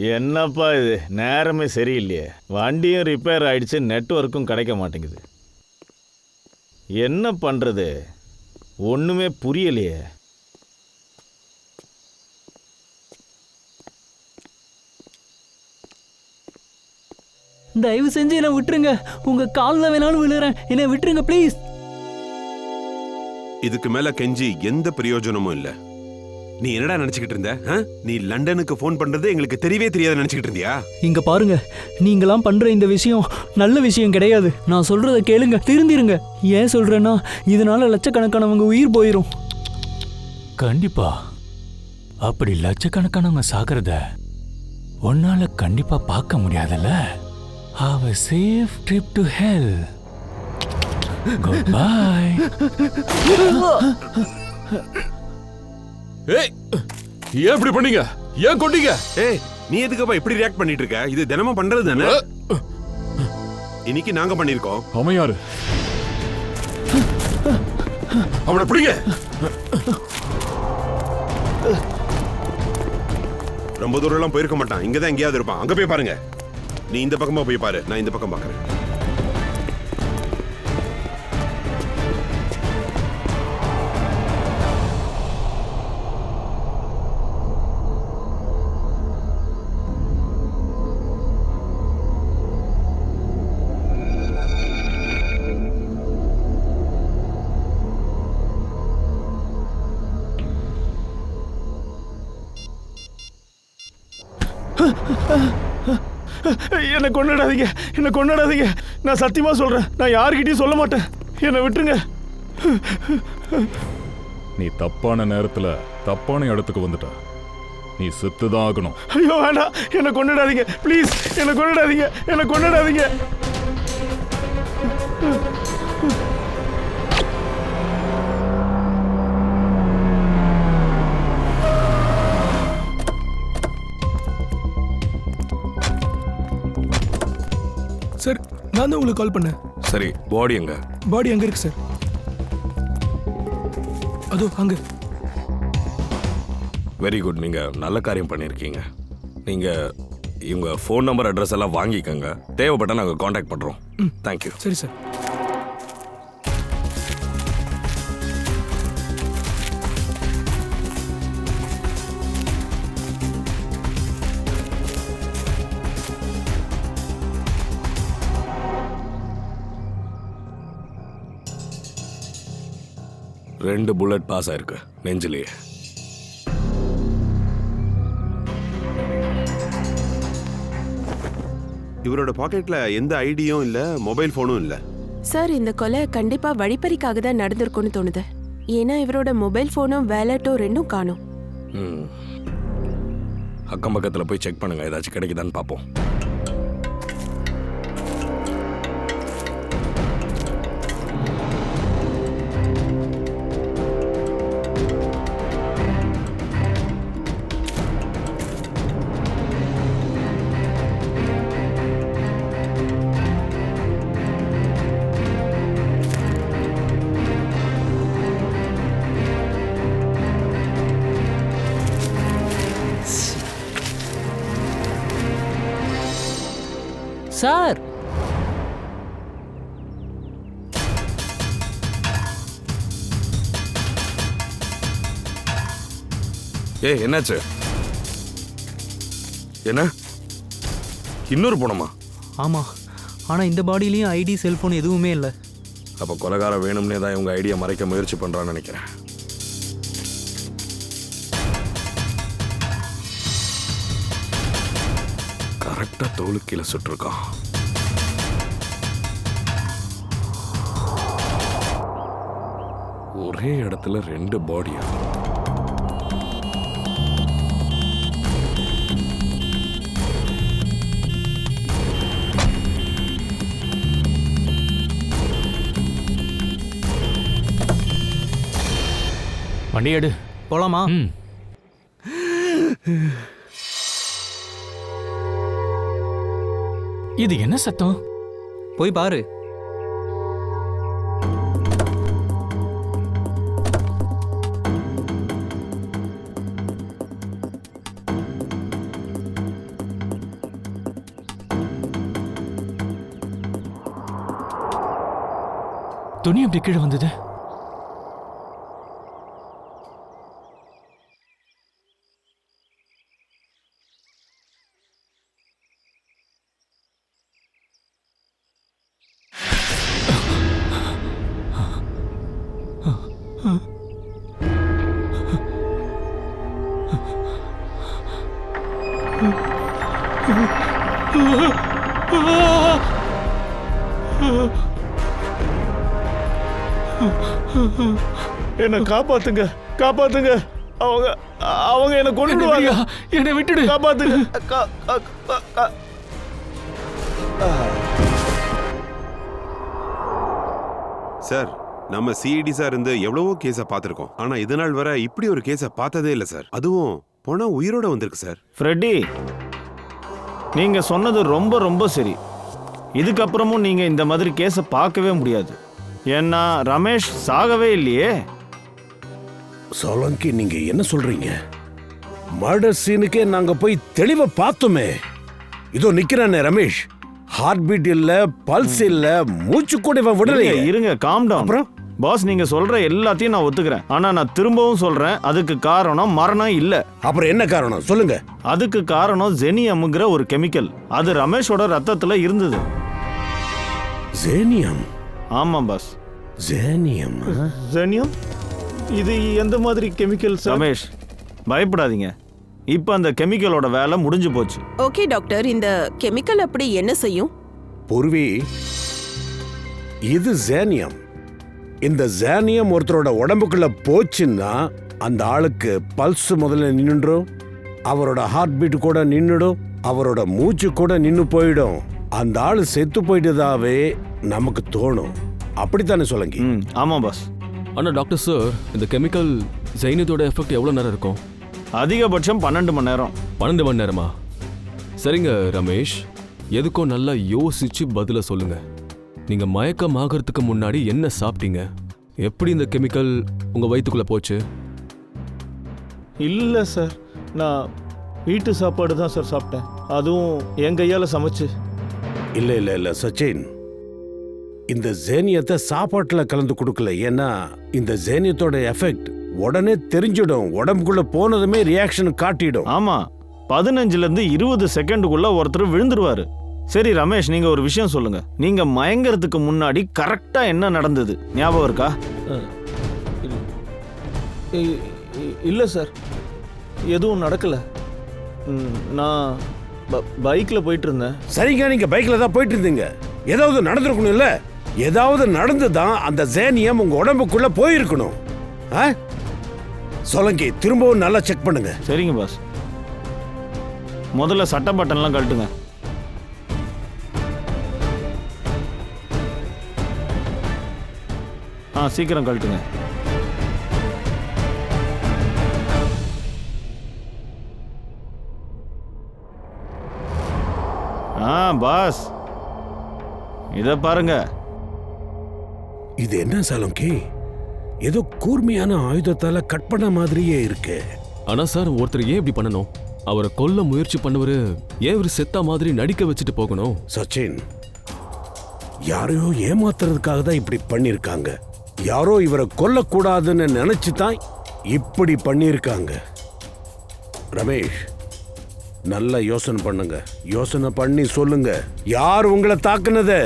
என்னப்பா இது, நேரமே சரியில்லையே. வண்டியும் ரிப்பேர் ஆயிடுச்சு, நெட்வொர்க்கும் கிடைக்க மாட்டேங்குது. என்ன பண்றது, ஒண்ணுமே புரியலையே. தயவு செஞ்சு என்னை விட்டுருங்க. உங்க காலில் வேணாலும் விழுறேன், என்னை விட்டுருங்க ப்ளீஸ். இதுக்கு மேல கெஞ்சி எந்த பிரயோஜனமும் இல்ல. நீ என்னடா நினைச்சுக்கிட்டு இருந்த? நீ லண்டனுக்கு போன் பண்றது எங்களுக்கு தெரியவே தெரியாது நினைச்சுக்கிட்டு இருந்தியா? இங்க பாருங்க, நீங்களாம் பண்ற இந்த விஷயம் நல்ல விஷயம் கிடையாது. நான் சொல்றத கேளுங்க, திருந்திருங்க. ஏன் சொல்றேன்னா, இதனால லட்சக்கணக்கானவங்க உயிர் போயிரும். கண்டிப்பா அப்படி லட்சக்கணக்கானவங்க சாகிறத உன்னால கண்டிப்பா பார்க்க முடியாதுல்ல. Have a safe trip to hell. Goodbye. ஏய், ஏன் இப்படி பண்ணீங்க? ஏன் கொண்டீங்க? ஏய், நீ எதுக்குப்பா இப்படி ரியாக்ட் பண்ணிட்டு இருக்க? இது தினமும் பண்றது தானே. இன்னைக்கு நாங்க பண்ணிருக்கோம். அவன் யாரு? அவனை பிடிங்க. ரொம்ப தூரம் எல்லாம் போயிருக்க மாட்டான், இங்கதான் எங்கேயாவது இருப்பான். அங்க போய் பாருங்க. நீ இந்த பக்கமா போய் பாரு, நான் இந்த பக்கம் பாக்குறேன். என்னை கொண்டாடாதீங்க, என்னை கொண்டாடாதீங்க. நான் சத்தியமா சொல்றேன், நான் யாருக்கிட்டையும் சொல்ல மாட்டேன். என்னை விட்டுருங்க. நீ தப்பான நேரத்துல தப்பான இடத்துக்கு வந்துட்ட. நீ செத்துதான் ஆகணும். ஐயோ வேண்டாம், என்னை கொண்டாடாதீங்க ப்ளீஸ். என்னை கொண்டாடாதீங்க, என்னை கொண்டாடாதீங்க. சார், நான் தான் உங்களுக்கு கால் பண்ணேன். சரி, பாடி எங்க? பாடி அங்க இருக்கு சார். அதோ அங்க. வெரி குட், நீங்க நல்ல காரியம் பண்ணிருக்கீங்க. நீங்க இவங்க ஃபோன் நம்பர் அட்ரஸ் எல்லாம் வாங்கிக்கோங்க. தேவைப்பட்டா நாங்க காண்டாக்ட் பண்றோம். தேங்க்யூ. சரி சார். ரெண்டு புல்லட் பாஸ் ஆயிருக்கு நெஞ்சிலேயே. இவரோட பாக்கெட்ல எந்த ஐடியும் இல்ல, மொபைல் போனும் இல்ல. சார், இந்த கொலை கண்டிப்பா வழிப்பறிக்காக தான் நடந்திருக்கும்னு தோணுது. ஏன்னா இவரோட மொபைல் போனும் வேலட்டும் ரெண்டும் காணும். அக்கம் பக்கத்துல போய் செக் பண்ணுங்க, ஏதாச்சும் கிடைக்குதான்னு பாப்போம். சார், ஏய், என்னாச்சு? என்ன இன்னொரு போனமா? ஆமா, ஆனா இந்த பாடியிலயும் ஐடி செல்போன் எதுவுமே இல்லை. அப்ப கொலைகாரம் வேணும்னே தான் இவங்க ஐடியா மறைக்க முயற்சி பண்றான்னு நினைக்கிறேன். கரெக்டா தோலு கீழே சுட்டிருக்கான். ஒரே இடத்துல ரெண்டு பாடியா? வண்டி எடு, போலாமா? இது என்ன சத்தம்? போய் பாரு. துணி எப்படி கீழே வந்தது? என்ன காப்பாத்துங்க, காப்பாத்துங்க. அவங்க அவங்க என்ன கொன்னுடுவாங்க. என்னை விட்டுடு. காப்பாத்துங்க. சார், நம்ம சிஐடி சார் இருந்து எவ்வளவோ கேஸை பார்த்துருக்கோம். ஆனா இது நாள் வரை இப்படி ஒரு கேஸை பார்த்ததே இல்லை சார். அதுவும் போனா உயிரோட வந்திருக்கு சார். ஃப்ரெட்டி, நீங்க சொன்னது ரொம்ப ரொம்ப சரி. இதுக்கப்புறமும் நீங்க இந்த மாதிரி கேஸை பார்க்கவே முடியாது. ஏன்னா ரமேஷ் சாகவே இல்லையே. சோலங்கி, நீங்க என்ன சொல்றீங்க? மர்டர் சீனுக்கே நாங்க போய் தெளிவா பார்த்தோமே. இதோ நிக்கிறானே ரமேஷ். ஹார்ட் பீட் இல்ல, பல்ஸ் இல்ல, மூச்சு கூட இவன் விடலையே. இருங்க, காம் டவுன். அப்புறம் பாஸ், நீங்க சொல்ற எல்லாத்தையும் நான் ஒத்துக்கிறேன். ஆனா நான் திரும்பவும் சொல்றேன், அதுக்கு காரணம் மரணம் இல்ல. அப்புறம் என்ன காரணம் சொல்லுங்க? அதுக்கு காரணம் ஜெனியம்ங்கிற ஒரு கெமிக்கல். அது ரமேஷோட ரத்தத்துல இருந்தது. ஜேனியம்? ஆமா பாஸ். ஜேனியம்? ஜெனியம்? இது எந்த மாதிரி கெமிக்கல்? ரமேஷ், பயப்படாதீங்க. இப்ப அந்த கெமிக்கலோட வேலை முடிஞ்சு போச்சு. ஓகே டாக்டர், இந்த கெமிக்கல் அப்படி என்ன செய்யும்? பூர்வி, இது ஜேனியம். இந்த ஜேனியம் ஒருத்தரோட உடம்புக்குள்ள போச்சுன்னா அந்த ஆளுக்கு பல்ஸ் முதல்ல நின்னுடும், அவரோட ஹார்ட் பீட் கூட நின்னுடும், அவரோட மூச்சு கூட நின்னு போயிடும். அந்த ஆளு செத்து போயிட்டதாவே நமக்கு தோணும். அப்படித்தானே சொல்லுங்க? ஆமா பாஸ். ஆனா டாக்டர் சார், இந்த கெமிக்கல் ஜெயினத்தோட எஃபெக்ட் எவ்வளவு நேரம் இருக்கும்? அதிகபட்சம் 12 மணி நேரம். 12 மணி நேரமா? சரிங்க ரமேஷ், எதுக்கும் நல்லா யோசிச்சு பதில சொல்லுங்க. நீங்க மயக்கம் ஆகிறதுக்கு முன்னாடி என்ன சாப்பிட்டீங்க? எப்படி இந்த கெமிக்கல் உங்க வயிற்றுக்குள்ள போச்சு? இல்ல சார், நான் வீட்டு சாப்பாடு தான் சார் சாப்பிட்டேன். அதுவும் என் கையால சமைச்சு. இல்ல இல்ல இல்ல சச்சின், இந்த ஜேனியத்தை சாப்பாட்டுல கலந்து கொடுக்கல. ஏன்னா இந்த ஜேனியத்தோட எஃபெக்ட் உடனே தெரிஞ்சிடும். உடம்புக்குள்ள போனதுமே ரியாக்ஷன் காட்டிடும். ஆமா, 15ல இருந்து 20 செகண்டுக்குள்ள ஒருத்தர் விழுந்துருவாரு. சரி ரமேஷ், நீங்க ஒரு விஷயம் சொல்லுங்க. நீங்க மயங்கறதுக்கு முன்னாடி கரெக்டா என்ன நடந்தது ஞாபகம் இருக்கா? இல்ல சார், எதுவும் நடக்கல. நான் பைக்ல போயிட்டு இருந்தேன். சரிங்க, நீங்க பைக்ல தான் போயிட்டு இருந்தீங்க. ஏதாவது நடந்திருக்கணும் இல்ல? ஏதாவது நடந்துதான் அந்த ஜேனியம் உங்க உடம்புக்குள்ள போயிருக்கணும். சொலங்கி, திரும்பவும் நல்லா செக் பண்ணுங்க. சரிங்க பாஸ். முதல்ல சட்டை பட்டன்லாம் கழட்டுங்க. சீக்கிரம் கழட்டுங்க. பாஸ், இத பாருங்க. இது என்ன சலங்கி? ஏதோ கூர்மையான ஆயுதத்தால கட் பண்ண மாதிரியே இருக்கு. ஆனா சார், ஒருத்தர் ஏன் இப்படி பண்ணணும்? அவரை கொல்ல முயற்சி பண்ணவரு ஏன் இவர் செத்த மாதிரி நடிக்க வச்சுட்டு போகணும்? சச்சின், யாரையோ ஏமாத்துறதுக்காக தான் இப்படி பண்ணிருக்காங்க. யாரோ இவரை கொல்லக்கூடாதுன்னு நினைச்சுதான் இப்படி பண்ணிருக்காங்க. ரமேஷ், நல்ல யோசனை பண்ணுங்க. யோசனை பண்ணி சொல்லுங்க, யார் உங்களை தாக்குனது?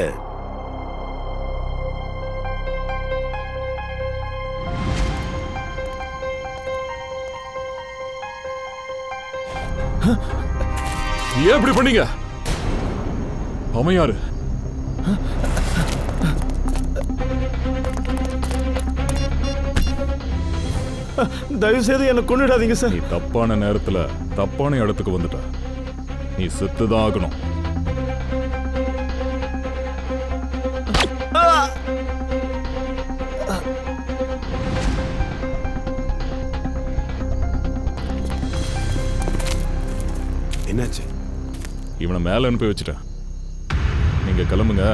ஏன் இப்படி பண்ணீங்க? அவன் யாரு? தயவு செய்து என்ன கொன்னுடாதீங்க சார். நீ தப்பான நேரத்துல தப்பான இடத்துக்கு வந்துட்ட. நீ செத்துதான் ஆகணும். என்னாச்சு? இவனை மேல அனுப்பி வச்சுட்டேன். நீங்க கிளம்புங்க.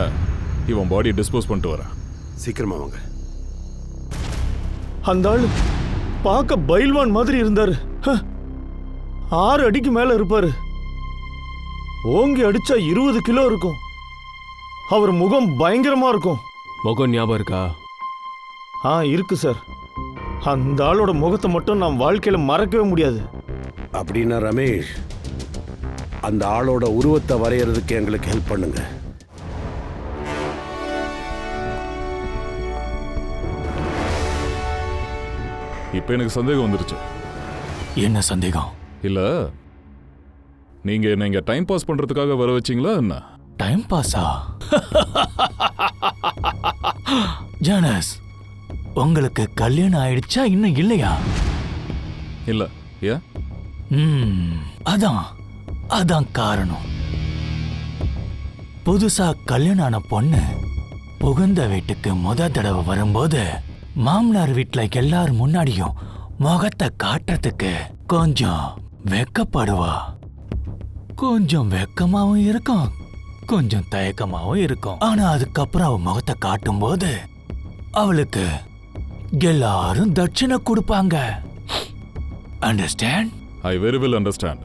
இவன் பாடியை டிஸ்போஸ் பண்ணிட்டு வரேன். சீக்கிரமா வாங்க. அந்த ஆள் பார்க்க பைல்வான் மாதிரி இருந்தாரு. 6 அடிக்கு மேல இருப்பாரு. ஓங்கி அடிச்சா 20 கிலோ இருக்கும். அவர் முகம் பயங்கரமா இருக்கும். முகம் ஞாபகம் இருக்கா? இருக்கு சார். அந்த ஆளோட முகத்தை மட்டும் நான் வாழ்க்கையில் மறக்கவே முடியாது. அப்படின்னா ரமேஷ், அந்த ஆளோட உருவத்தை வரையறதுக்கு எங்களுக்கு ஹெல்ப் பண்ணுங்க. இப்போ எனக்கு சந்தேகம் வந்துருச்சு. என்ன சந்தேகம்? இல்ல, நீங்க என்ன இங்க டைம் பாஸ் பண்றதுக்காக வர வச்சீங்களா என்ன? டைம் பாஸா? ஜானஸ், உங்களுக்கு கல்யாணம் ஆயிடுச்சா இன்னும் இல்லையா? இல்ல. ஏன்? அதான் காரணம். புதுசா கல்யாணம் ஆன பொண்ணு புகுந்த வீட்டுக்கு முத தடவை வரும்போது மாமனார் வீட்டுல எல்லாரும் முன்னாடியும் முகத்தை காட்டுறதுக்கு கொஞ்சம் வெக்கப்படுவா. கொஞ்சம் வெக்கமாவும் இருக்கும், கொஞ்சம் தயக்கமாவும் இருக்கும். ஆனா அதுக்கப்புறம் அவ முகத்தை காட்டும் போது அவளுக்கு எல்லாரும் தட்சிணை கொடுப்பாங்க. Understand? I very well understand.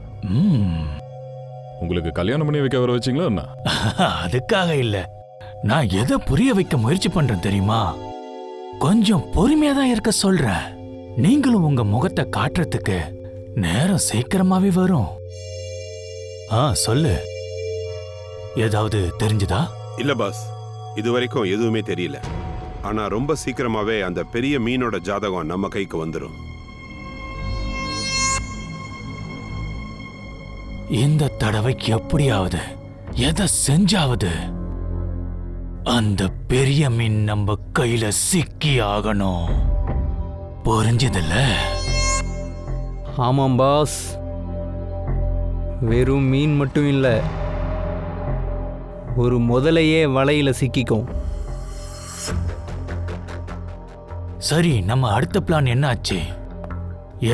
உங்களுக்கு கல்யாணம் பண்ணி வைக்க வர வச்சீங்களா என்ன? அதுக்காக இல்ல. நான் எதை புரிய வைக்க முயற்சி பண்றேன் தெரியுமா? கொஞ்சம் பொறுமையா தான் இருக்க சொல்றேன். நீங்களும் உங்க முகத்தை காட்டுறதுக்கு நேரம் சீக்கிரமாவே வரும். சொல்லு, ஏதாவது தெரிஞ்சுதா? இல்ல பாஸ், இது வரைக்கும் எதுவுமே தெரியல. ஆனா ரொம்ப சீக்கிரமாவே அந்த பெரிய மீனோட ஜாதகம் நம்ம கைக்கு வந்துடும். இந்த தடவைக்கு எப்படியாவது எதை செஞ்சாவது அந்த பெரிய மீன் நம்ம கையில சிக்கி ஆகணும். புரிஞ்சதில்ல? ஆமாம் பாஸ், வெறும் மீன் மட்டும் இல்லை, ஒரு முதலையே வலையில சிக்கிக்கும். சரி, நம்ம அடுத்த பிளான் என்ன ஆச்சு?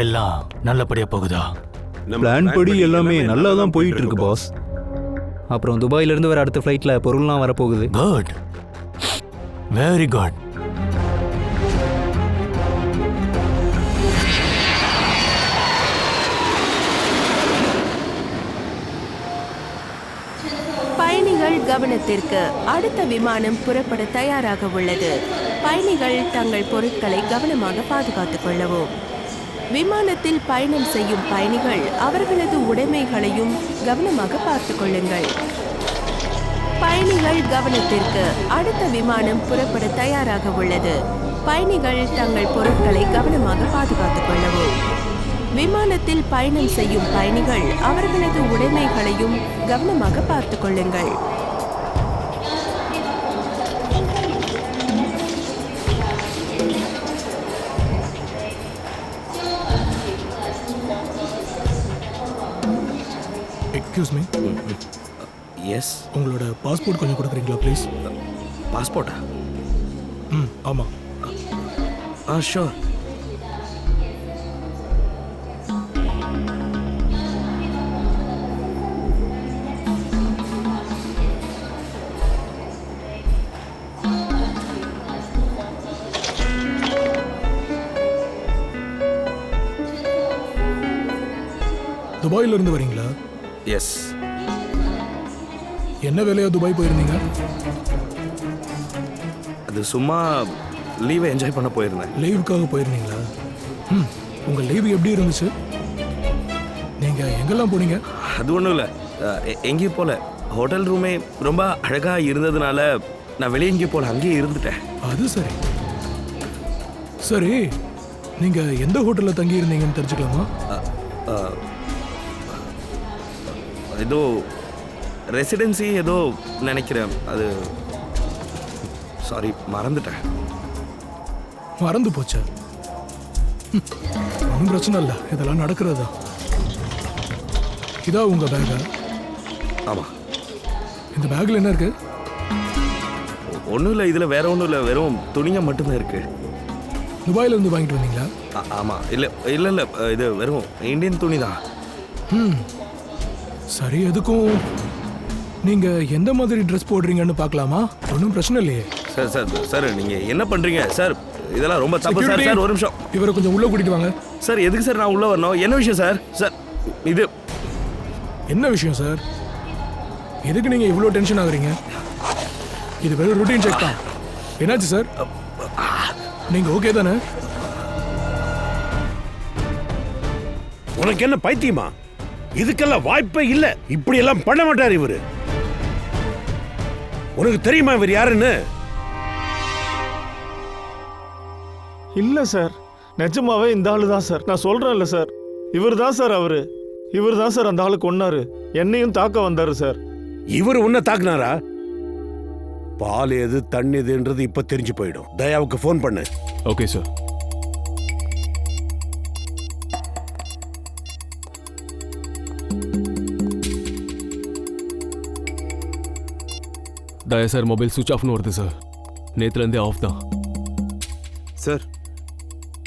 எல்லாம் நல்லபடியா போகுதா? பிளான் படி எல்லாமே நல்லா தான் போயிட்டு இருக்கு பாஸ். அப்புறம் துபாயில இருந்து வர அடுத்த ஃப்ளைட்ல பொருள்லாம் வரப்போகுது. Good, very good. பயணிகள் கவனத்திற்கு, அடுத்த விமானம் புறப்பட தயாராக உள்ளது. பயணிகள் தங்கள் பொருட்களை கவனமாக பாதுகாத்துக் கொள்ளவும். விமானத்தில் பயணம் செய்யும் பயணிகள் அவர்களது உடைமைகளையும் கவனமாக பார்த்துக் கொள்ளுங்கள். பயணிகள் கவனத்திற்கு, அடுத்த விமானம் புறப்பட தயாராக உள்ளது. பயணிகள் தங்கள் பொருட்களை கவனமாக பாதுகாத்துக் கொள்ளவும். விமானத்தில் பயணம் செய்யும் பயணிகள் அவர்களது உடைமைகளையும் கவனமாக பார்த்துக் கொள்ளுங்கள். Excuse me. எஸ். உங்களோட பாஸ்போர்ட் கொஞ்சம் கொடுக்குறீங்களா ப்ளீஸ்? பாஸ்போர்ட்டா? ஆமாம். ஷோர். துபாயில இருந்து வரீங்களா? எஸ். என்ன வேலையா துபாய் போயிருந்தீங்க? அது சும்மா லீவை என்ஜாய் பண்ண போயிருந்தேன். லீவுக்காக போயிருந்தீங்களா? உங்கள் லீவு எப்படி இருந்துச்சு? நீங்கள் எங்கெல்லாம் போனீங்க? அது ஒன்றும் இல்லை, எங்கேயும் போகல. ஹோட்டல் ரூமே ரொம்ப அழகாக இருந்ததுனால நான் வெளியே எங்கேயும் போகல, அங்கேயே இருந்துட்டேன். அது சரி. சரி, நீங்கள் எந்த ஹோட்டலில் தங்கி இருந்தீங்கன்னு தெரிஞ்சுக்கலாமா? ஏதோ ரெசிடென்சி ஏதோ நினைக்கிறேன். அது சாரி, மறந்துட்டேன். மறந்து போச்சா? ஒன்றும் பிரச்சனை இல்லை, இதெல்லாம் நடக்கிறதா. இதா உங்க பேக்கா? ஆமாம். இந்த பேக்கில் என்ன இருக்கு? ஒன்றும் இல்லை, இதில் வேற ஒன்றும் இல்லை, வெறும் துணிங்க மட்டும்தான் இருக்கு. துபாயில இருந்து வாங்கிட்டு வந்தீங்களா? ஆமாம். இல்லை இல்லை இல்லை, இது வெறும் இந்தியன் துணி தான். சரி, எதுக்கும் நீங்க எந்த மாதிரி ட்ரெஸ் போடுறீங்கன்னு பார்க்கலாமா? ஒன்றும் பிரச்சனை இல்லையே. சார் சார் சார், நீங்கள் என்ன பண்ணுறீங்க சார்? இதெல்லாம் ரொம்ப தப்பு சார். சார் ஒரு நிமிஷம், இவரை கொஞ்சம் உள்ளே கூட்டிட்டு வாங்க. சார் எதுக்கு சார் நான் உள்ளே வரணும்? என்ன விஷயம் சார்? சார் இது என்ன விஷயம் சார்? எதுக்கு நீங்கள் இவ்வளோ டென்ஷன் ஆகுறீங்க? இது வெறும் ரூட்டீன் செக் தான். என்னாச்சு சார்? நீங்க ஓகே தானே? உனக்கு என்ன பைத்தியமா? இதுக்கெல்லாம் வாய்ப்பே இல்ல. இப்படி எல்லாம் பண்ண மாட்டார் இவரு. உனக்கு தெரியுமா இவர் யாருன்னு? இல்ல சார், நிஜமாவே இந்த ஆளு தான் சார். நான் சொல்றேன்ல சார், இவர் தான் சார் அவரு. இவர் தான் சார் அந்த ஆளு கொன்னாரு. என்னையும் தாக்க வந்தாரு சார். இவர் உன்னை தாக்குனாரா? பால் எது தண்ணி எதுன்றது இப்ப தெரிஞ்சு போயிடும். தயாவுக்கு ஃபோன் பண்ணு. Okay sir. Daya sir, mobile சுவிட்ச் ஆஃப்னு வருது சார். நேத்துலேருந்தே ஆஃப் தான் சார்.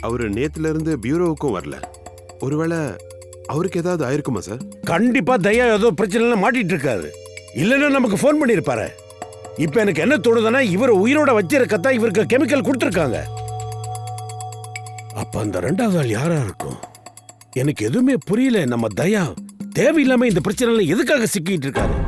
அவரு நேத்துல இருந்து பியூரோவுக்கும் வரல. ஒருவேளை அவருக்கு ஏதாவது ஆயிருக்குமா சார்? கண்டிப்பா தயா ஏதோ பிரச்சனை மாட்டிட்டு இருக்காரு. இல்லைன்னா நமக்கு ஃபோன் பண்ணியிருப்பாரு. இப்ப எனக்கு என்ன தோணுதுன்னா, இவர் உயிரோட வச்சிருக்கத்தான் இவருக்கு கெமிக்கல் கொடுத்துருக்காங்க. அப்ப அந்த ரெண்டாவது ஆள் யாரா இருக்கும்? எனக்கு எதுவுமே புரியல. நம்ம தயா தேவையில்லாம இந்த பிரச்சனைல எதுக்காக சிக்கிட்டு இருக்காரு?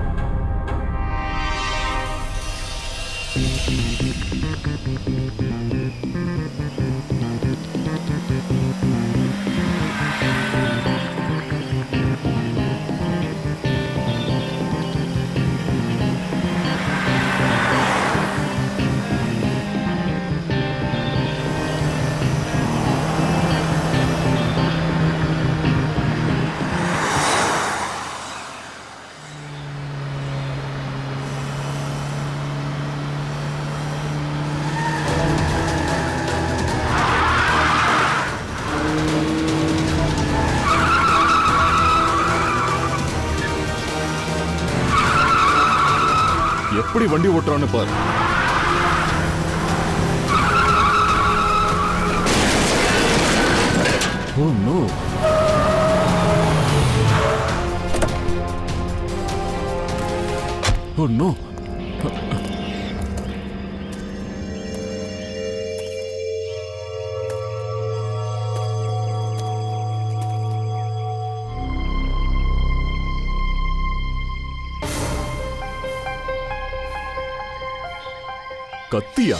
எப்படி வண்டி ஓட்டுறான்னு பாரு. Oh no. Oh no. கத்தியா?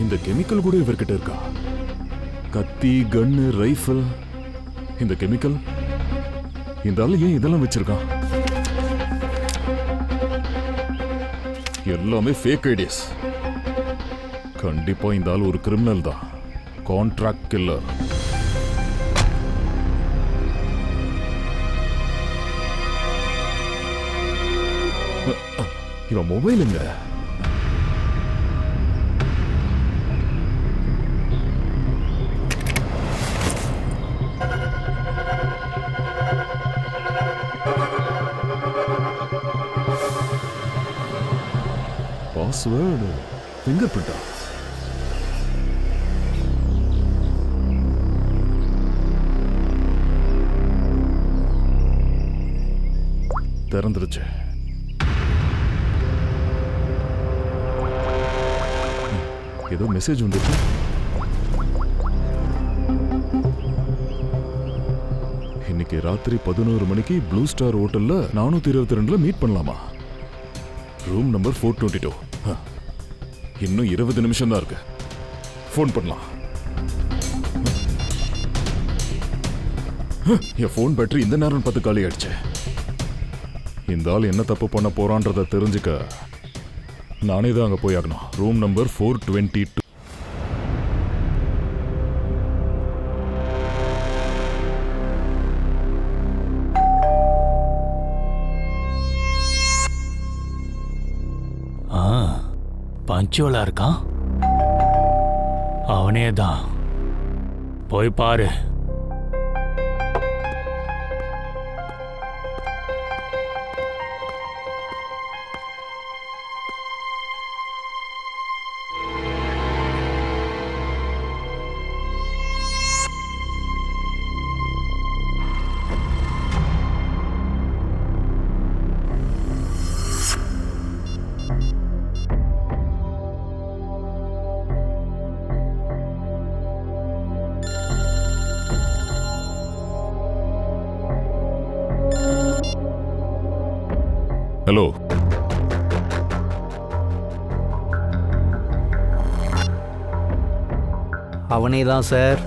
இந்த கெமிக்கல் கூட இவர்கிட்ட இருக்கா? கத்தி, கன்னு, ரைஃபிள். இந்த கெமிக்கல் இந்த ஆளு ஏன் இதெல்லாம் வச்சிருக்கான்? எல்லாமே ஃபேக் ஐடியாஸ். கண்டிப்பா இந்த ஆள் ஒரு கிரிமினல் தான். Contract killer. இவன் மொபைல் எங்க? பாஸ்வேர்டு, ஃபிங்கர் பிரிண்டா? திறந்துருச்சு. ஏதோ மெசேஜ் வந்துருக்கு. இன்னைக்கு ராத்திரி 11 மணிக்கு ப்ளூ ஸ்டார் ஹோட்டல்ல 422ல மீட் பண்ணலாமா? Room number 422. இன்னும் 20 நிமிஷம் தான் இருக்கு. ஃபோன் பண்ணலாம். என் ஃபோன் பேட்டரி இந்த நேரம் பார்த்து காலி ஆயிடுச்சு. இந்த ஆள் என்ன தப்பு பண்ண போறான்றத தெரிஞ்சுக்க நானே தான் அங்க போய் ஆகணும். Room number 422. பஞ்சுவலா இருக்கான். அவனே தான். போய் பாரு. ஹலோ, அவனே தான் சார்.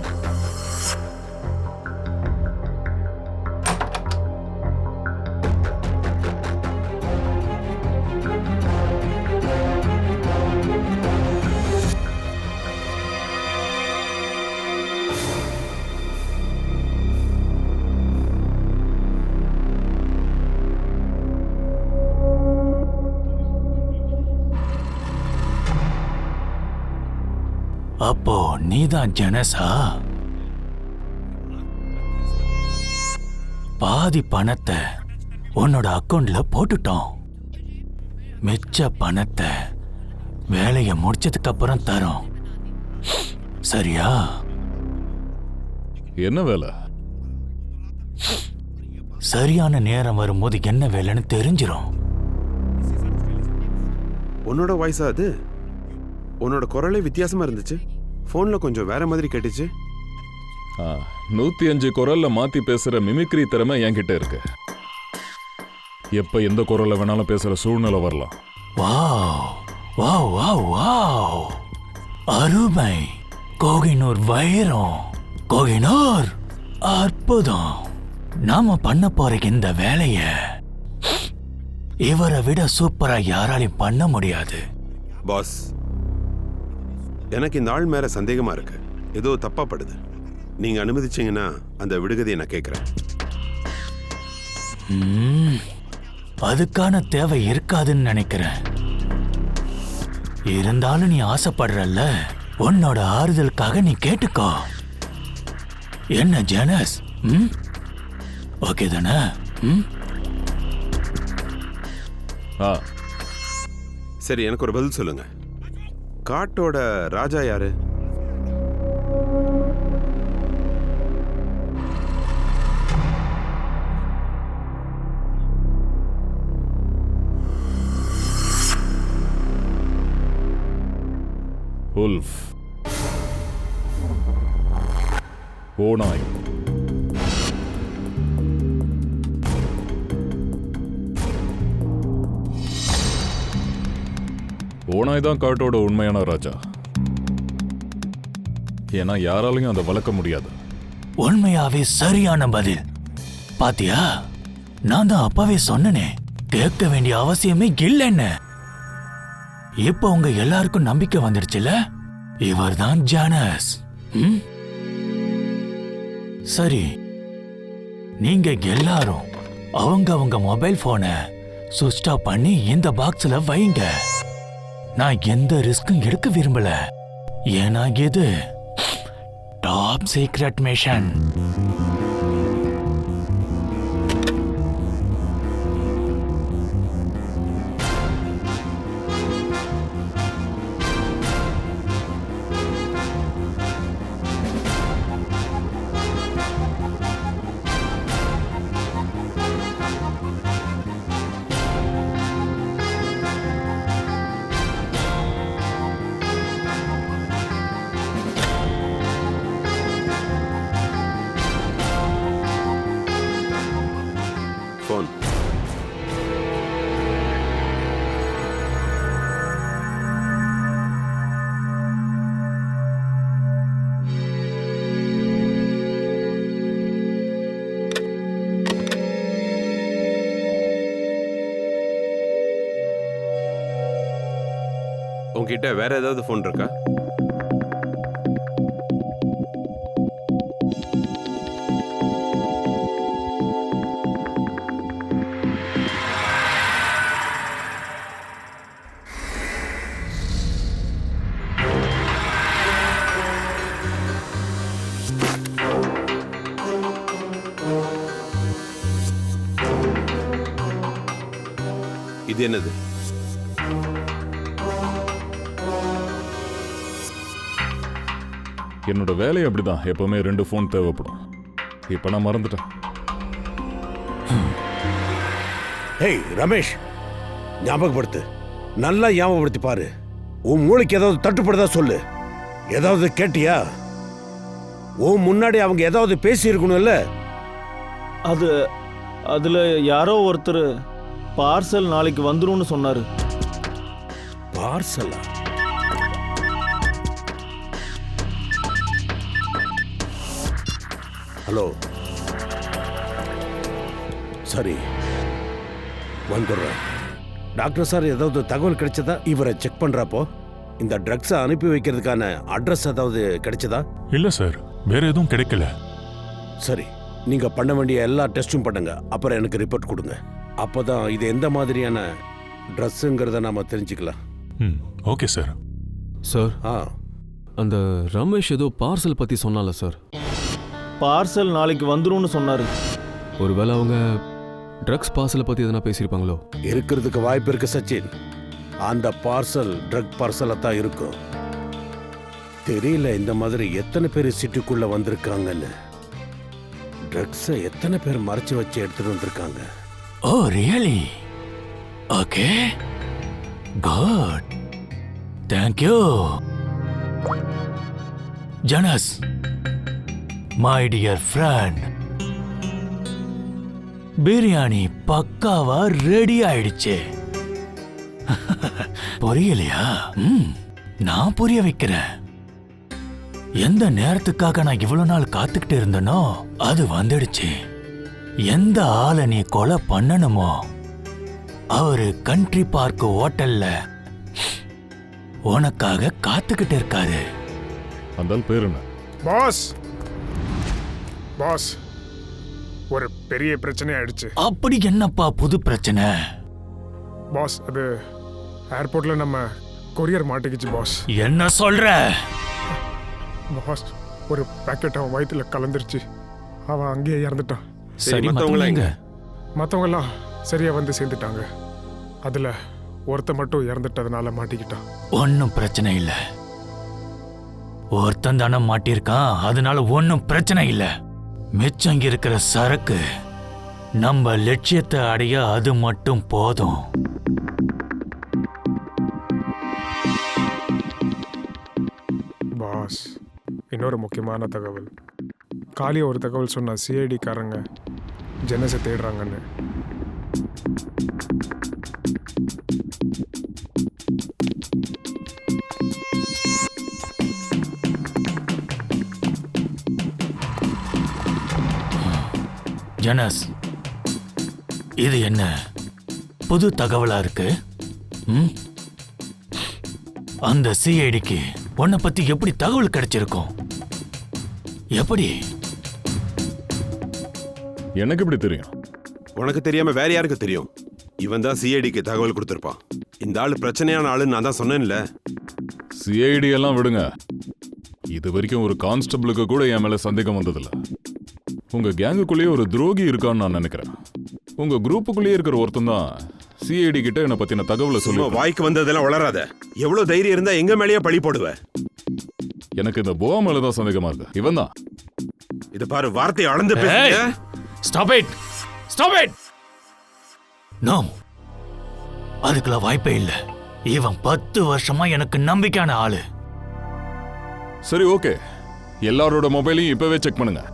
அப்போ நீதான் ஜனஸா? பாதி பணத்தை உன்னோட அக்கௌண்ட்ல போட்டுட்டோம். மிச்ச பணத்தை வேலையை முடிச்சதுக்கு அப்புறம் தரோம். சரியா? என்ன வேலை? சரியான நேரம் வரும்போது என்ன வேலைன்னு தெரிஞ்சிரும். உன்னோட வாய்ஸா அது? உன்னோட குரலே வித்தியாசமா இருந்துச்சு. போன்ல கொஞ்சம் வேற மாதிரி கேட்டுச்சு. 105 குரல்ல மாத்தி பேசுற மிமிக்ரி திறமை என்கிட்ட இருக்கு. எப்ப எந்த குரல்ல வேணாலும் பேசுற சூழ்நிலை வரலாம். வாவ் வாவ் வாவ் வாவ், அருமை. கோகினூர் வைரம், கோகினூர் அற்புதம். நாம பண்ண போற இந்த வேலைய இவரை விட சூப்பரா யாராலையும் பண்ண முடியாது. பாஸ், எனக்கு இந்த ஆள் மேல சந்தேகமா இருக்கு. ஏதோ தப்பா படுது. நீங்க அனுமதிச்சீங்கன்னா அந்த விடுகதையை நான் கேட்கிறேன். அதுக்கான தேவை இருக்காதுன்னு நினைக்கிறேன். இருந்தாலும் நீ ஆசைப்படுறல்ல, உன்னோட ஆறுதலுக்காக நீ கேட்டுக்கோ. என்ன ஜனஸ், ஓகே தானே? சரி, எனக்கு ஒரு பதில் சொல்லுங்க. காட்டோட ராஜா யாரு? உல்ஃப், ஓநாய். ஓநாய் தான் காட்டோட உண்மையான ராஜா. ஏன்னா யாராலையும் அதை வளர்க்க முடியாது. உண்மையாவே சரியான பதில். பாத்தியா, நான் தான் அப்பவே சொன்னனே, கேட்க வேண்டிய அவசியமே இல்லைன்னு. இப்ப உங்க எல்லாருக்கும் நம்பிக்கை வந்துடுச்சுல, இவர்தான் ஜானஸ். சரி, நீங்க எல்லாரும் அவங்க மொபைல் போனை சுவிட்ச் ஆஃப் பண்ணி இந்த பாக்ஸ்ல வைங்க. நான் எந்த ரிஸ்க்கும் எடுக்க விரும்பல. ஏன்னா இது டாப் சீக்ரெட் மிஷன். போன். உங்ககிட்ட வேற ஏதாவது போன் இருக்கா? இது என்னது? என்னோட வேலை அப்படிதான். எப்பவுமே 2 போன் தேவைப்படும். இப்ப நான் மறந்துட்டேன். ஹேய் ரமேஷ், ஞாபகப்படுத்து. நல்லா ஞாபகப்படுத்தி பாரு. உன் மூளைக்கு ஏதாவது தட்டுப்படுதா சொல்லு. ஏதாவது கேட்டியா? உன் முன்னாடி அவங்க ஏதாவது பேசி இருக்கணும்ல. அதுல யாரோ ஒருத்தர் பார்சல் நாளைக்கு வந்துரும்னு சொன்னாரு. பார்சலா? ஹலோ, சரி வந்துடுறேன். டாக்டர் சார், ஏதாவது தகவல் கிடைச்சதா? இவரை செக் பண்றப்போ இந்த ட்ரக்ஸை அனுப்பி வைக்கிறதுக்கான அட்ரஸ் ஏதாவது கிடைச்சதா? இல்ல சார், வேற எதுவும் கிடைக்கல. சரி, நீங்க பண்ண வேண்டிய எல்லா டெஸ்டும் பண்ணுங்க, அப்புறம் எனக்கு ரிப்போர்ட் கொடுங்க. அப்போதான் இது எந்த மாதிரியான ட்ரெஸ்ஸுங்கிறத நாம தெரிஞ்சுக்கலாம். Okay sir. சார், ஆ, அந்த ரமேஷ் ஏதோ பார்சல் பத்தி சொன்னால சார். பார்சல் நாளைக்கு வந்துரும்னு சொன்னாரு. ஒருவேளை அவங்க ட்ரக்ஸ் பார்சலை பத்தி எதனா பேசியிருப்பாங்களோ? இருக்கிறதுக்கு வாய்ப்பு இருக்கு சச்சின். அந்த பார்சல் ட்ரக் பார்சலா தான் இருக்கும். தெரியல இந்த மாதிரி எத்தனை பேர் சிட்டிக்குள்ள வந்திருக்காங்கன்னு. ட்ரக்ஸை எத்தனை பேர் மறைச்சு வச்சு எடுத்துட்டு வந்திருக்காங்க. Oh really? Okay, good, thank you. ஜனஸ், மை டியர் ஃப்ரெண்ட், பிரியாணி பக்காவா ரெடி ஆயிடுச்சு. புரியலையா? நான் புரிய வைக்கிறேன். எந்த நேரத்துக்காக நான் இவ்வளவு நாள் காத்துக்கிட்டு இருந்தனோ அது வந்துடுச்சு. எந்த ஆளை நீ கொலை பண்ணணுமோ அவரு கண்ட்ரி பார்க் ஹோட்டல்ல உனக்காக காத்துக்கிட்டு இருக்காரு. அந்த பேர் என்ன? பாஸ், பாஸ், ஒரு பெரிய பிரச்சனை ஆயிடுச்சு. அப்படி என்னப்பா புது பிரச்சனை? பாஸ், அது ஏர்போர்ட்ல நம்ம கொரியர் மாட்டிக்கிச்சு பாஸ். என்ன சொல்ற? பாஸ், ஒரு பாக்கெட் அவன் வயிற்றுல கலந்துருச்சு. அவன் அங்கேயே இறந்துட்டான். சரி, மத்தவங்க மற்றவங்கெல்லாம் சரியா வந்து சேர்ந்துட்டாங்க. அதுல ஒருத்த மட்டும் இறந்துட்டதுனால மாட்டிக்கிட்டான். ஒன்னும் பிரச்சனை இல்ல. ஒருத்தன் தானே மாட்டிருக்கான், அதனால ஒன்னும் பிரச்சனை இல்ல. மிச்சம் இருக்கிற சரக்கு நம்ம லட்சியத்தை அடைய அது மட்டும் போதும். பாஸ், இன்னொரு முக்கியமான தகவல். காலியா ஒரு தகவல் சொன்ன சிஐடி காரங்க ஜெனஸை தேடுறாங்கன்னு. ஜனஸ், இது என்ன புது தகவலா இருக்கு? அந்த சிஐடிக்கு உன்னை பத்தி எப்படி தகவல் கிடைச்சிருக்கும்? எப்படி? எனக்கு எப்படி தெரியும்? உனக்கு தெரியாம வேற யாருக்கு தெரியும்? இவன் தான் சிஐடிக்கு தகவல் கொடுத்திருப்பான். இந்த ஆளு பிரச்சனையான ஆளுன்னு நான் தான் சொன்னேன்ல. சிஐடி எல்லாம் விடுங்க. இது வரைக்கும் ஒரு கான்ஸ்டபிளுக்கு கூட என் மேல சந்தேகம் வந்ததில்ல. உங்க கேங்குக்குள்ளேயே ஒரு துரோகி இருக்கான்னு நான் நினைக்கிறேன். உங்க குரூப்புக்குள்ளேயே இருக்கிற ஒருத்தன் தான் சிஐடி கிட்ட என்ன பத்தின தகவலை சொல்லி. வாய்க்கு வந்ததெல்லாம் வளராத. எவ்வளவு தைரியம் இருந்தா எங்க மேலேயே பழி போடுவ? எனக்கு இந்த போவா மேலதான் சந்தேகமா இருக்கு. இவன் தான். இது பாரு, வார்த்தையை அளந்து பேசுங்க. Stop it, stop it. No, அதுக்குள்ள வாய்ப்பே இல்ல. இவன் 10 வருஷமா எனக்கு நம்பிக்கையான ஆளு. சரி, ஓகே. எல்லாரோட மொபைலையும் இப்பவே செக் பண்ணுங்க.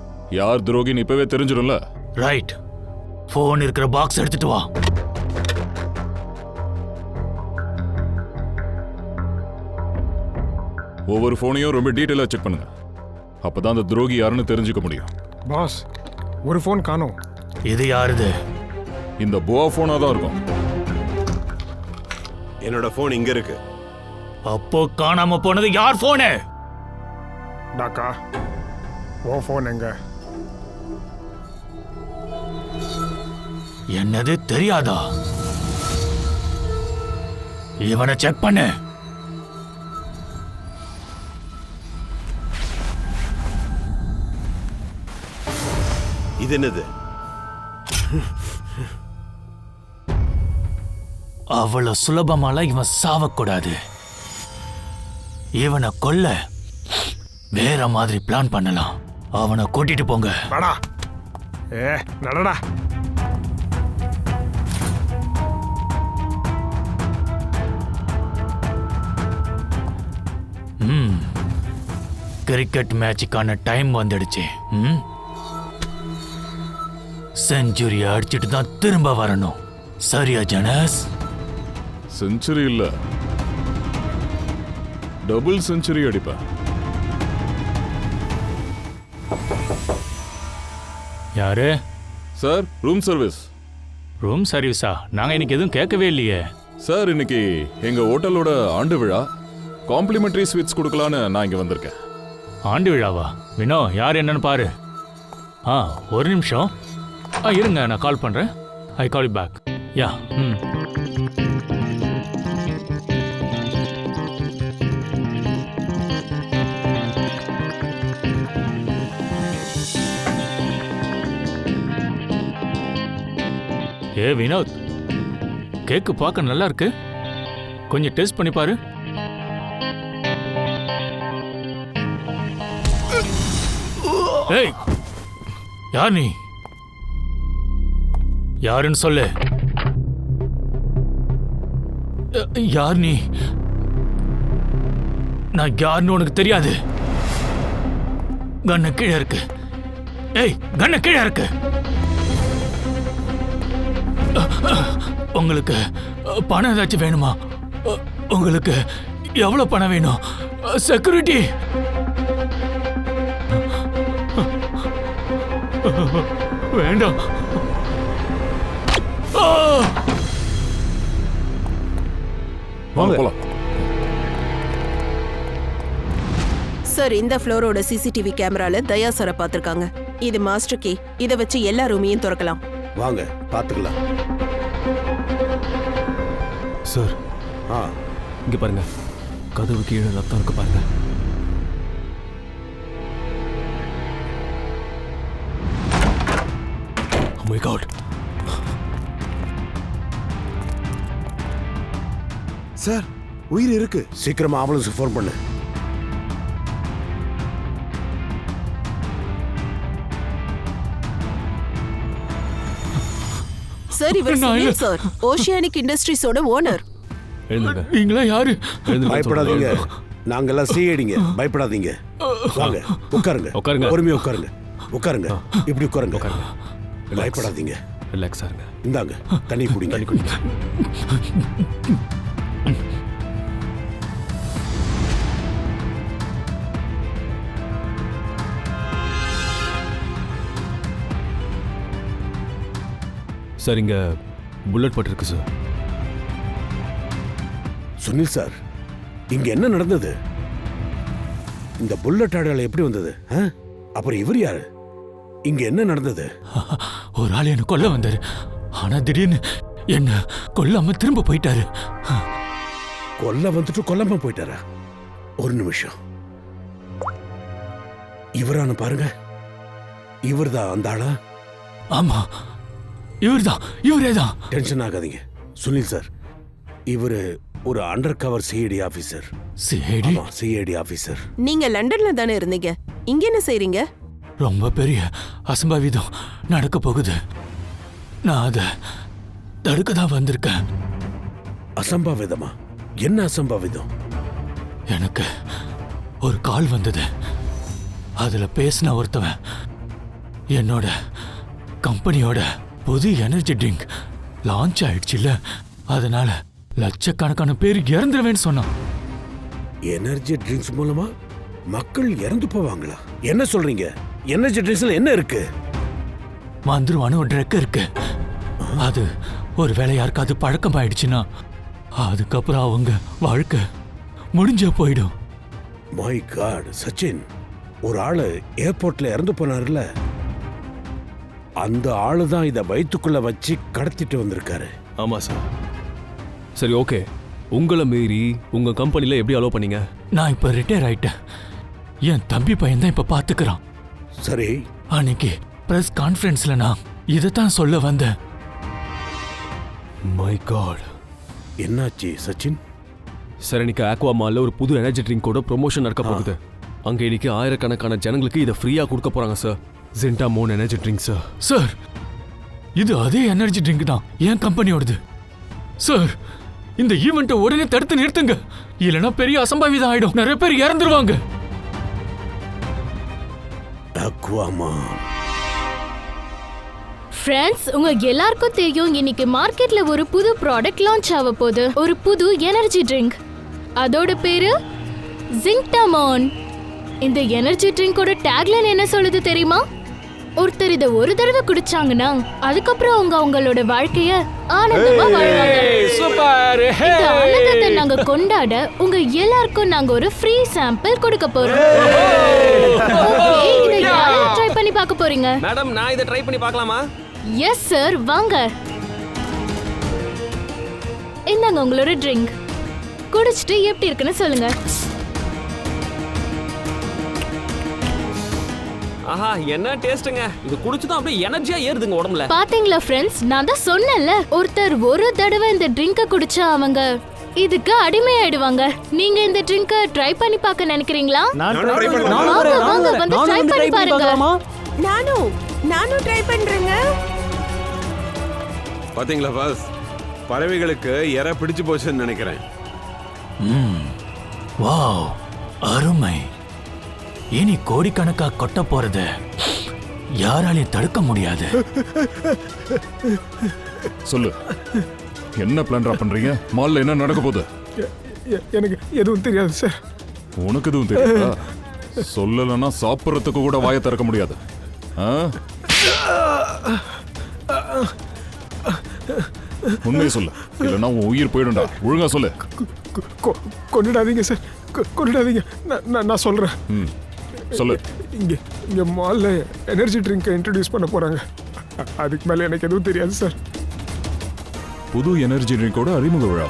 யார் துரோகின்னு இப்பவே தெரிஞ்சிடும்ல. ரைட். போன் இருக்கிற பாக்ஸ் எடுத்துட்டு வா. ஒவ்வொரு போனையும் ரொம்ப டீட்டெயிலா செக் பண்ணுங்க. அப்பதான் அந்த துரோகி யாருன்னு தெரிஞ்சுக்க முடியும். பாஸ், ஒரு போன் காணோம். இது யாருது? இந்த போவா போனா தான் இருக்கும். என்னோட போன் இங்க இருக்கு. அப்போ காணாம போனது யார் போனு? டாக்கா, ஓ போன் எங்க? என்னது தெரியாதா? இவனை செக் பண்ணு. இது என்னது? அவ்வளவு சுலபமால இவன் சாவக்கூடாது. இவனை கொல்ல வேற மாதிரி பிளான் பண்ணலாம். அவனை கூட்டிட்டு போங்க. நடடா. கிரிக்கெட் மேட்சுக்கான டைம் வந்துடுச்சு. செஞ்சுரி அடிச்சிட்டு தான் திரும்ப வரணும். சரியா ஜனஸ்? செஞ்சுரி இல்ல, டபுள் செஞ்சுரி அடிப்பேன். யாரு? Sir, room service. ரூம் சர்வீஸா? நாங்க இன்னைக்கு எதுவும் கேட்கவே இல்லையே. சார், இன்னைக்கு எங்க ஹோட்டலோட ஆண்டு விழா, காம்ப்ளிமெண்டரி ஸ்வீட்ஸ் கொடுக்கலான்னு நான் இங்க வந்திருக்கேன். ஆண்டு விழாவா? வினோ, யார் என்னன்னு பாரு. ஒரு நிமிஷம். இருங்க, நான் கால் பண்றேன். ஐ கால் யூ பேக். யா. ஏ வினோத், கேக்கு பார்க்க நல்லா இருக்கு. கொஞ்சம் டேஸ்ட் பண்ணி பாரு. ஏய், யார் நீ? யாருன்னு சொல்லு. யார் நீ? நான் யாருன்னு உனக்கு தெரியாது. கண்ண கீழே இருக்கு. ஏய், கண்ண கீழே இருக்கு. உங்களுக்கு பணம் ஏதாச்சும் வேணுமா? உங்களுக்கு எவ்வளவு பணம் வேணும்? செக்யூரிட்டி. வேண்டாம். வாங்க போலாம். சார், இந்த ஃப்ளோரோட சிசிடிவி கேமரால தயா சாரை பார்த்திருக்காங்க. இது மாஸ்டர் கீ. இதை வச்சு எல்லா ரூமையும் திறக்கலாம். வாங்க பாத்துக்கலாம். சார், இங்க பாருங்க, கதவு கீழே ரத்தம் இருக்கு பாருங்க. Oh my God. சார், உயிர் இருக்கு. சீக்கிரமா ஆம்புலன்ஸுக்கு ஃபோன் பண்ணு. சார், இவர் சுனில் சார், ஓஷியானிக் இண்டஸ்ட்ரீஸோட ஓனர். எழுந்துங்க. நீங்களா யாரு? பயப்படாதீங்க, நாங்கெல்லாம் சிஐடிங்க. பயப்படாதீங்க. வாங்க உட்காருங்க. உட்காருங்க. பொறுமையா உட்காருங்க. உட்காருங்க. இப்படி உட்காருங்க. பயப்படாதீங்க. ரிலாக்ஸா இருங்க. இந்தாங்க, தண்ணி குடிங்க. தண்ணி குடிங்க. சார், இங்க புல்லட் பட்டிருக்கு சார். சுனில் சார், இங்க என்ன நடந்தது? இந்த புல்லட் அடையாளம் எப்படி வந்தது? அப்புறம் இவர் யாரு? இங்க என்ன நடந்தது? ஒரு ஆள் என்ன கொல்ல வந்தாரு. ஆனா திடீர்னு என்ன கொல்லாம திரும்ப போயிட்டாரு. கொல்ல வந்துட்டு கொல்லாம போயிட்டாரா? ஒரு நிமிஷம். இவரான பாருங்க. இவர்தான் அந்த ஆளா? ஆமா, இவர்தான். இவரேதான். டென்ஷன் ஆகாதீங்க சுனில் சார். இவரு ஒரு under cover CID officer. CID? CID officer. நீங்க லண்டன்ல தானே இருந்தீங்க. இங்க என்ன செய்றீங்க? ரொம்ப பெரிய அசம்பாவிதம் நடக்க போகுது. நான் அதை தடுக்க தான் வந்திருக்கேன். அசம்பாவிதமா? என்ன அசம்பாவிதம்? எனக்கு ஒரு கால் வந்தது. அதுல பேசின ஒருத்தவன் என்னோட கம்பெனியோட புது எனர்ஜி ட்ரிங்க் லான்ச் ஆயிடுச்சுல்ல, அதனால லட்சக்கணக்கான பேர் இறந்துருவேன்னு சொன்னான். எனர்ஜி ட்ரிங்க்ஸ் மூலமா மக்கள் இறந்து போவாங்களா? என்ன சொல்றீங்க? எனர்ஜி ட்ரிங்க்ஸ்ல என்ன இருக்கு? மந்திரவான ஒரு ட்ரக் இருக்கு. அது ஒரு வேளை யாருக்காவது பழக்கம் ஆயிடுச்சுன்னா அதுக்கப்புறம் அவங்க வாழ்க்கை முடிஞ்ச போயிடும். மை காட் சச்சின், ஒரு ஆளு ஏர்போர்ட்ல இறந்து போனார்ல, அந்த ஆளு தான் இதை வயிற்றுக்குள்ள வச்சு கடத்திட்டு வந்திருக்காரு. ஆமா சார். சரி, ஓகே. உங்களை மீறி உங்க கம்பெனில எப்படி அலோவ் பண்ணீங்க? நான் இப்ப ரிட்டையர் ஆயிட்டேன். என் தம்பி பையன் தான் இப்ப பாத்துக்கிறான். சரி, அன்னைக்கு பிரஸ் கான்ஃபரன்ஸ்ல நான் இதைத்தான் சொல்ல வந்தேன். My god. என்னாச்சு சச்சின்? சார், இன்னைக்கு ஆக்வா மால்ல ஒரு புது எனர்ஜி ட்ரிங்கோட ப்ரொமோஷன் நடக்க போகுது. அங்க இன்னைக்கு ஆயிரக்கணக்கான ஜனங்களுக்கு இதை ஃப்ரீயா கொடுக்க போறாங்க சார். ஜென்டா மோன் எனர்ஜி ட்ரிங்க் சார். சார், இது அதே எனர்ஜி ட்ரிங்க் தான் என் கம்பெனியோடது. சார், இந்த ஈவெண்ட்டை உடனே தடுத்து நிறுத்துங்க, இல்லைன்னா பெரிய அசம்பாவிதம் ஆயிடும். நிறைய பேர் இறந்துருவாங்க. ஃப்ரெண்ட்ஸ், உங்க எல்லாருக்கும் தெரியும் இன்னைக்கு மார்க்கெட்ல ஒரு புது ப்ராடக்ட் லான்ச் ஆக போகுது. ஒரு புது எனர்ஜி ட்ரிங்க். அதோட பேரு ஜிங்டமான். இந்த எனர்ஜி ட்ரிங்கோட டேக்லைன் என்ன சொல்லுது தெரியுமா? ஒருத்தர் இத ஒரு தடவை குடிச்சாங்கன்னா அதுக்கப்புறம் அவங்க அவங்களோட வாழ்க்கைய ஆனந்தமா வாழ்வாங்க. சூப்பர். இந்த ஆனந்தத்தை நாங்க கொண்டாட உங்க எல்லாருக்கும் நாங்க ஒரு ஃப்ரீ சாம்பிள் கொடுக்க போறோம். ஓகே, இத யாரை ட்ரை பண்ணி பார்க்க போறீங்க? மேடம், நான் இதை ட்ரை பண்ணி பார்க்கலாமா? எஸ் சார், வாங்க. இந்தாங்க உங்களோட ட்ரிங்க். குடிச்சிட்டு எப்படி இருக்குன்னு சொல்லுங்க. ஆஹா, என்ன டேஸ்ட்டுங்க! இது குடிச்சதும் அப்படியே எனர்ஜியா ஏறுதுங்க உடம்புல. பாத்தீங்களா ஃப்ரெண்ட்ஸ், நான் தான் சொன்னேன்ல, ஒருத்தர் ஒரு தடவை இந்த ட்ரிங்கை குடிச்சா அவங்க இதுக்கு அடிமையாயிடுவாங்க. நீங்க இந்த ட்ரிங்கை ட்ரை பண்ணி பார்க்க நினைக்கிறீங்களா? வாங்க வாங்க, வந்து ட்ரை பண்ணி பாருங்க. நானும் ட்ரை பண்றேங்க. பாத்தீங்களா பாஸ், பறவைகளுக்கு இறை பிடிச்சு போச்சுன்னு நினைக்கிறேன். வாவ், அருமை. இனி கோடிக்கணக்கா கொட்ட போறது யாராலையும் தடுக்க முடியாது. சொல்லு, என்ன பிளான்ரா பண்றீங்க? மால்ல என்ன நடக்க போகுது? எனக்கு எதுவும் தெரியாது சார். உனக்கு எதுவும் தெரியாதா? சொல்லலன்னா சாப்பிட்றதுக்கு கூட வாயை திறக்க முடியாது. உண்மையை சொல்லு, இல்லைன்னா உன் உயிர் போயிடும்டா. ஒழுங்கா சொல்லு. கொண்டுடாதீங்க சார், கொண்டுடாதீங்க. நான் சொல்றேன். சொல்லு. இங்க மால்ல எனர்ஜி ட்ரிங்கை இன்ட்ரடியூஸ் பண்ண போறாங்க. அதுக்கு மேல எனக்கு எதுவும் தெரியாது சார். புது எனர்ஜி ட்ரிங்கோட அறிமுக விழா.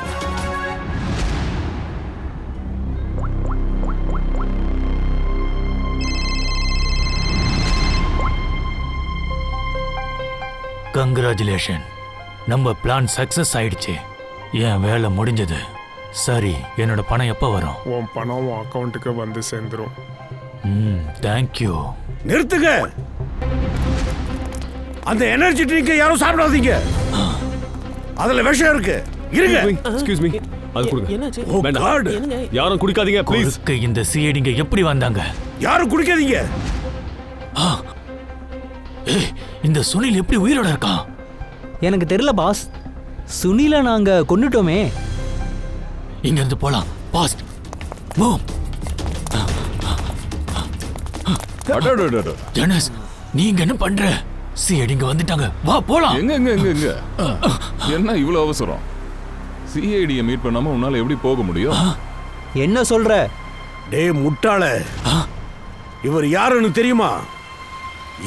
கங்க்ராச்சுலேஷன், நம்ம பிளான் சக்சஸ் ஆயிடுச்சு. என் வேலை முடிஞ்சது. சரி, என்னோட பணம் எப்போ வரும்? உன் பணம் உன் அக்கௌண்ட்டுக்கு வந்து சேர்ந்துரும். தேங்க்யூ. நிறுத்துங்க. அந்த எனர்ஜி ட்ரிங்கை யாரும் சாப்பிடாதீங்க. அதுல விஷம் இருக்கு. இருங்க. எக்ஸ்கியூஸ் மீ, அது கொடுங்க. என்னாச்சு? ஓ காட். யாரும் குடிக்காதீங்க ப்ளீஸ். இந்த சிஐடிங்க எப்படி வந்தாங்க? யாரும் குடிக்காதீங்க. இந்த சுனில் எப்படி உயிரோட இருக்கான்? எனக்கு தெரியல பாஸ். சுனிலை நாங்க கொன்னுட்டோமே. இங்க இருந்து போலாம். Past move. ஜனஸ், நீங்க என்ன பண்ற? சிஐடிங்க வந்துட்டாங்க. வா போலாம். எங்க என்ன இவ்வளவு அவசரம்? சிஐடியை மீட் பண்ணாம உன்னால எப்படி போக முடியும்? என்ன சொல்ற? டேய் முட்டாள, இவர் யாருன்னு தெரியுமா?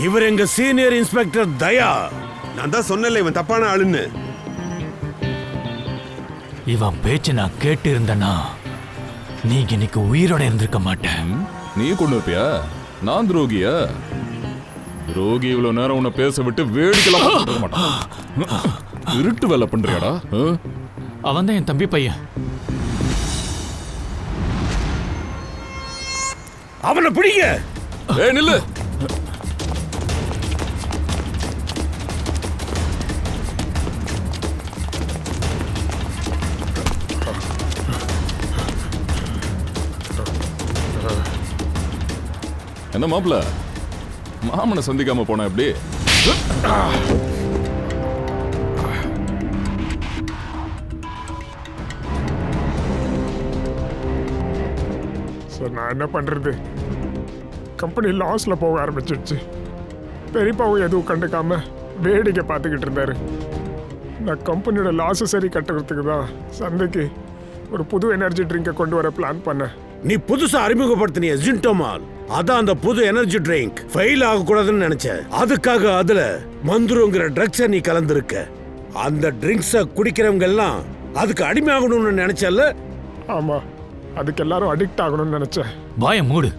இவர் எங்க சீனியர் இன்ஸ்பெக்டர் தயா. நான் தான் சொன்னல இவன் தப்பான ஆளுன்னு. இவன் பேச்சு நான் கேட்டு இருந்தனா நீ இன்னைக்கு உயிரோட இருந்திருக்க மாட்டேன். நீ கொண்டு இருப்பியா? நான் துரோகியா? துரோகி இவ்வளவு நேரம் உன்னை பேச விட்டு வேடிக்கலாம் பார்க்க மாட்டான். இருட்டு வேலை பண்றியாடா? அவன் தான் என் தம்பி பையன். அவனை பிடிங்க. ஏய் நில்லு. என்ன மாப்பிள்ள, மாமனை சந்திக்காம போன எப்படி? சார், நான் என்ன பண்றது? கம்பெனி லாஸ்ல போக ஆரம்பிச்சிடுச்சு. பெரியப்பாவும் எதுவும் கண்டுக்காம வேடிக்கை பார்த்துக்கிட்டு இருந்தாரு. நான் கம்பெனியோட லாஸை சரி கட்டுறதுக்கு தான் சந்தைக்கு ஒரு புது எனர்ஜி ட்ரிங்கை கொண்டு வர பிளான் பண்ணேன். நீ புதுசா அறிமுகப்படுத்தினிய ஜின்டோமால், அதான் அந்த புது எனர்ஜி ட்ரிங்க். ஃபெயில் ஆகக்கூடாதுன்னு நினைச்சேன். அதுக்காக அதுல மந்துருங்கிற ட்ரக்ஸை நீ கலந்துருக்க. அந்த ட்ரிங்க்ஸை குடிக்கிறவங்க எல்லாம் அதுக்கு அடிமையாகணும்னு நினைச்சல? ஆமா, அதுக்கு எல்லாரும் அடிக்ட் ஆகணும்னு நினைச்சேன். வாய மூடு.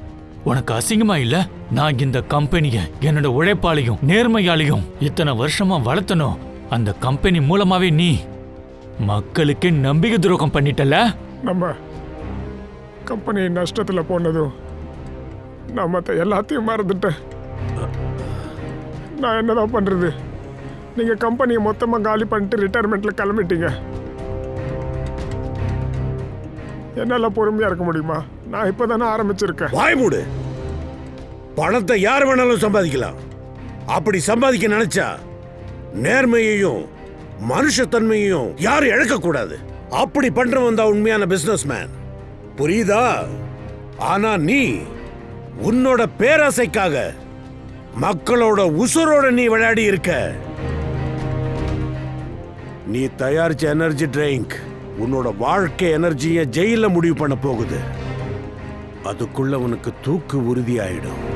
உனக்கு அசிங்கமா இல்ல? நான் இந்த கம்பெனிய என்னோட உழைப்பாலையும் நேர்மையாலையும் இத்தனை வருஷமா வளர்த்தனும். அந்த கம்பெனி மூலமாவே நீ மக்களுக்கு நம்பிக்கை துரோகம் பண்ணிட்டல. நம்ம கம்பெனி நஷ்டத்துல போனதும் நான் மற்ற எல்லாத்தையும் மறந்துட்டேன். நான் என்னதான் பண்றது? நீங்க கம்பெனியை மொத்தமா காலி பண்ணிட்டு ரிட்டையர்மெண்ட்ல கிளம்பிட்டீங்க. என்னால பொறுமையா இருக்க முடியுமா? நான் இப்பதானே ஆரம்பிச்சிருக்கேன். வாய் மூடு. பணத்தை யார் வேணாலும் சம்பாதிக்கலாம். அப்படி சம்பாதிக்க நினைச்சா நேர்மையையும் மனுஷத்தன்மையையும் யாரும் இழக்க கூடாது. அப்படி பண்றவன் தான் உண்மையான பிசினஸ் மேன். புரியுதா? ஆனா நீ உன்னோட பேராசைக்காக மக்களோட உசுரோட நீ விளையாடி இருக்க. நீ தயாரிச்ச எனர்ஜி ட்ரிங்க் உன்னோட வாழ்க்கை எனர்ஜியை ஜெயில முடிவு பண்ண போகுது. அதுக்குள்ள உனக்கு தூக்கு உறுதியாயிடும்.